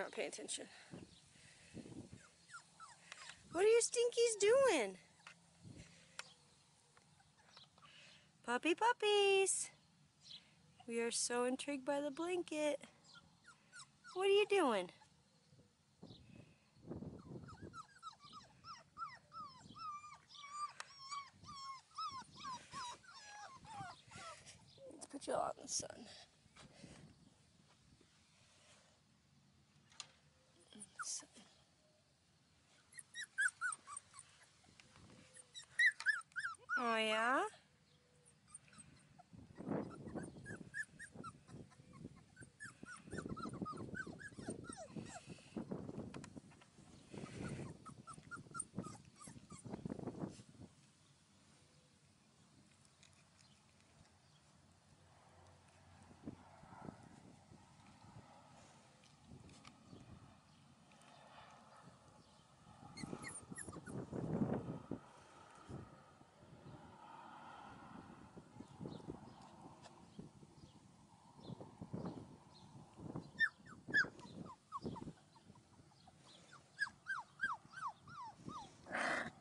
not paying attention. What are you stinkies doing? Puppy puppies! We are so intrigued by the blanket. What are you doing? Let's put you out in the sun. Oh yeah?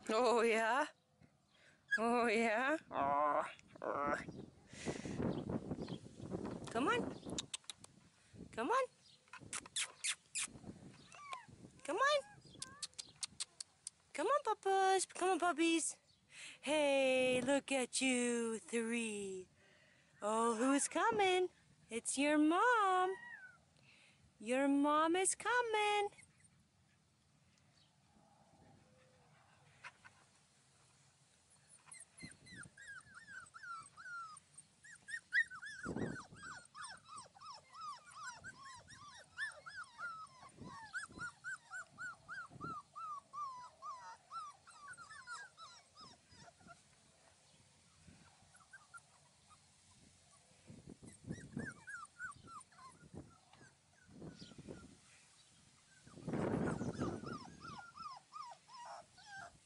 Oh yeah? Oh yeah? Come on. Come on. Come on. Come on, papas. Come on, puppies. Hey, look at you three. Oh, who's coming? It's your mom. Your mom is coming.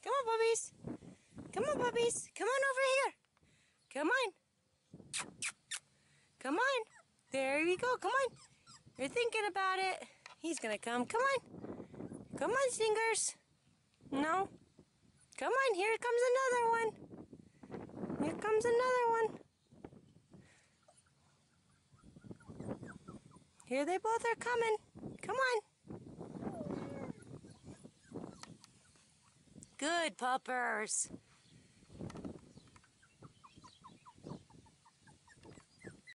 Come on, puppies. Come on, puppies. Come on over here. Come on. Come on. There you go. Come on. You're thinking about it. He's going to come. Come on. Come on, stingers. No. Come on. Here comes another one. Here comes another one. Here they both are coming. Come on. Good puppers.